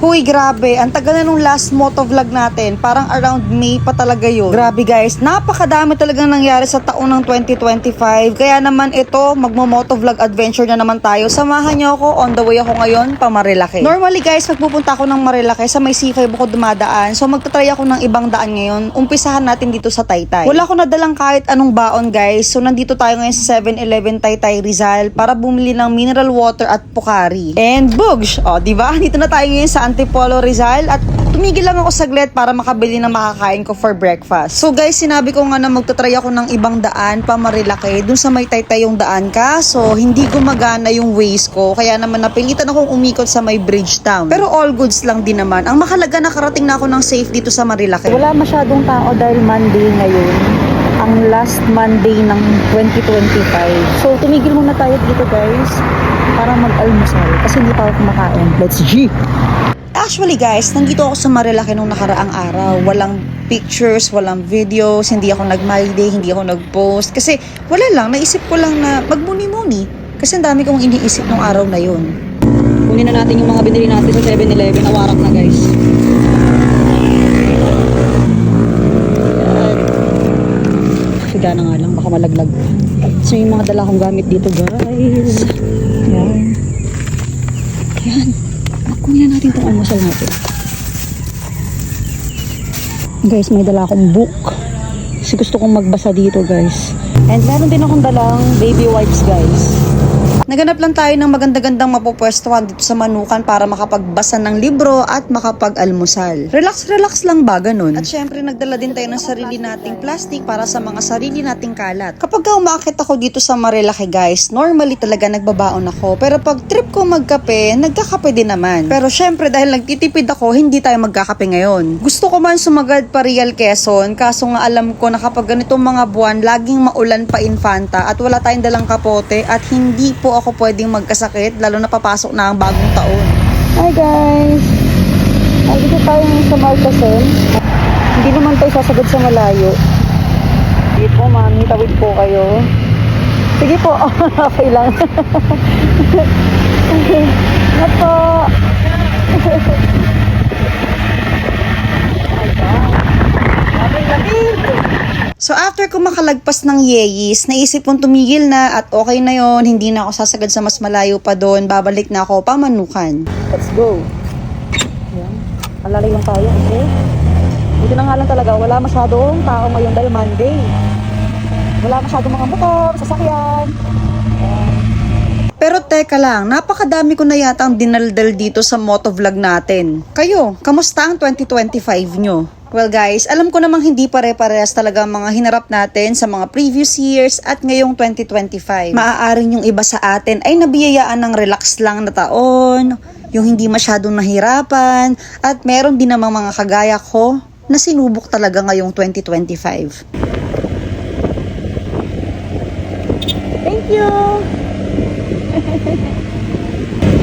Huy, grabe. Ang tagal na nung last motovlog natin. Parang around May pa talaga yun. Grabe guys, napakadami talagang nangyari sa taon ng 2025. Kaya naman ito, magmo-motovlog adventure na naman tayo. Samahan niyo ako, on the way ako ngayon pa Marilake. Normally guys, magpupunta ako ng Marilake sa may C5 ako dumadaan. So magtatry ako ng ibang daan ngayon. Umpisahan natin dito sa Taytay. Wala ko nadalang kahit anong baon guys. So nandito tayo ngayon sa 7-Eleven Taytay Rizal para bumili ng mineral water at Pocari. And bugs! O, diba? Dito na tayo ngayon sa Antipolo Rizal at tumigil lang ako saglit para makabili ng makakain ko for breakfast. So guys, sinabi ko nga na magtatry ako ng ibang daan pa Marilake. Dun sa may Taytay yung daan ka. So hindi gumagana yung Waze ko. Kaya naman napilitan akong umikot sa may Bridgetown. Pero all goods lang din naman. Ang mahalaga nakarating na ako ng safe dito sa Marilake. Wala masyadong tao dahil Monday ngayon. Ang last Monday ng 2025. So tumigil muna tayo dito guys para mag-almusal kasi hindi pa ako kumakain. Let's G! Actually guys, nandito ako sa Marilake nung nakaraang araw. Walang pictures, walang videos, hindi ako nag-my day, hindi ako nag-post. Kasi wala lang, naisip ko lang na magmuni-muni. Kasi ang dami kong iniisip nung araw na yun. Kunin na natin yung mga binili natin sa 7-Eleven. Nawarak na guys. Siga na nga lang, baka malaglag. So yung mga dala kong gamit dito guys. Yan. Yan. Kunin natin itong almusal natin. Guys, may dala akong book. Kasi gusto kong magbasa dito guys. And meron din akong dalang baby wipes guys. Naganap lang tayo ng maganda-gandang mapupwestuhan dito sa Manukan para makapagbasa ng libro at makapag-almusal. Relax-relax lang ba ganun? At syempre nagdala din tayo ng sarili nating plastic para sa mga sarili nating kalat. Kapag umakit ako dito sa Marilake guys, normally talaga nagbabaon ako. Pero pag trip ko magkape, nagkakape din naman. Pero syempre dahil nagtitipid ako, hindi tayo magkakape ngayon. Gusto ko man sumagad pa Real Quezon, kaso nga alam ko na kapag ganitong mga buwan, laging maulan pa Infanta at wala tayong dalang kapote at hindi po ako pwedeng magkasakit lalo na papasok na ang bagong taon. Hi guys! Dito tayo sa Marcasen. Hindi naman tayo sasagad sa malayo. Sige po mami, tawid po kayo. Sige po, okay lang. Ingat po! So after ko makalagpas ng Yeyis, naisip kong tumigil na at okay na yon, hindi na ako sasagad sa mas malayo pa doon, babalik na ako pa Manukan. Let's go! Ayan, alalay lang tayo, okay? Dito na nga lang talaga, wala masyadong tao ngayon dahil Monday. Wala masyadong mga motor, sasakyan. Pero teka lang, napakadami ko na yata ang dinaldal dito sa motovlog natin. Kayo, kamusta ang 2025 nyo? Well guys, alam ko namang hindi pare-parehas talaga mga hinarap natin sa mga previous years at ngayong 2025. Maaaring yung iba sa atin ay nabiyayaan ng relax lang na taon, yung hindi masyadong nahirapan, at meron din namang mga kagaya ko na sinubok talaga ngayong 2025. Thank you!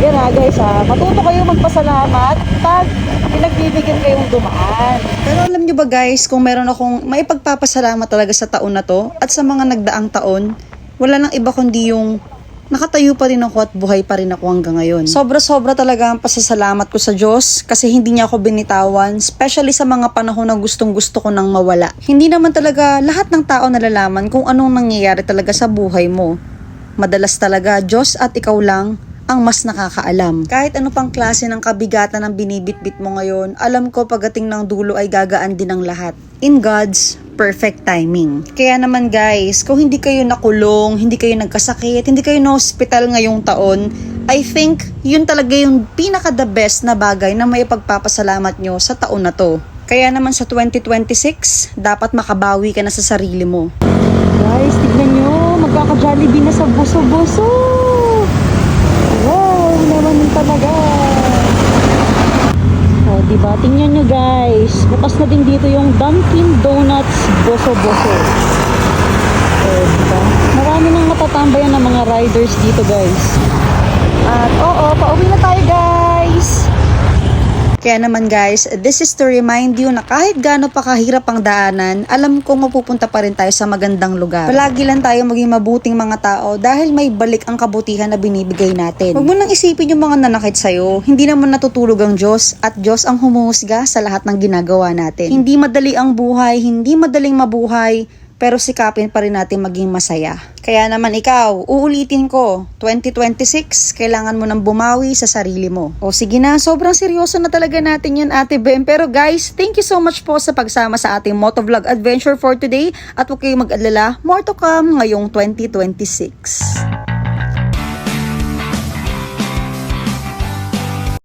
Yan guys matuto kayo magpasalamat pag pinagbibigyan kayong dumaan. Pero alam nyo ba guys, kung meron akong maipagpapasalamat talaga sa taon na to at sa mga nagdaang taon, wala nang iba kundi yung nakatayo pa rin ako at buhay pa rin ako hanggang ngayon. Sobra-sobra talaga ang pasasalamat ko sa Diyos kasi hindi niya ako binitawan, especially sa mga panahon na gustong-gusto ko nang mawala. Hindi naman talaga lahat ng tao nalalaman kung anong nangyayari talaga sa buhay mo. Madalas talaga Diyos at ikaw lang ang mas nakakaalam. Kahit ano pang klase ng kabigatan ng binibitbit mo ngayon, alam ko pagdating ng dulo ay gagaan din ang lahat. In God's perfect timing. Kaya naman guys, kung hindi kayo nakulong, hindi kayo nagkasakit, hindi kayo na-hospital ngayong taon, I think yun talaga yung pinaka the best na bagay na may ipagpapasalamat nyo sa taon na to. Kaya naman sa 2026, dapat makabawi ka na sa sarili mo. Guys, tignan nyo, magkaka-Jollibee na sa buso-buso. Wow, naman talaga. O, diba? Tingnan nyo guys. Bukas na din dito yung Dunkin Donuts Boso-Boso. O, diba? Marami nang matatambayan ng mga riders dito guys. At oo, pauwi na tayo guys. Kaya naman guys, this is to remind you na kahit gaano pa kahirap ang daanan, alam kong mapupunta pa rin tayo sa magandang lugar. Palagi lang tayo maging mabuting mga tao dahil may balik ang kabutihan na binibigay natin. Huwag mo nang isipin yung mga nanakit sa'yo. Hindi naman natutulog ang Diyos at Diyos ang humuhusga sa lahat ng ginagawa natin. Hindi madali ang buhay, hindi madaling mabuhay, pero sikapin pa rin natin maging masaya. Kaya naman ikaw, uulitin ko, 2026, kailangan mo nang bumawi sa sarili mo. O sige na, sobrang seryoso na talaga natin yan, Ate Bem. Pero guys, thank you so much po sa pagsama sa ating motovlog adventure for today. At huwag kayong mag-alala, more to come ngayong 2026.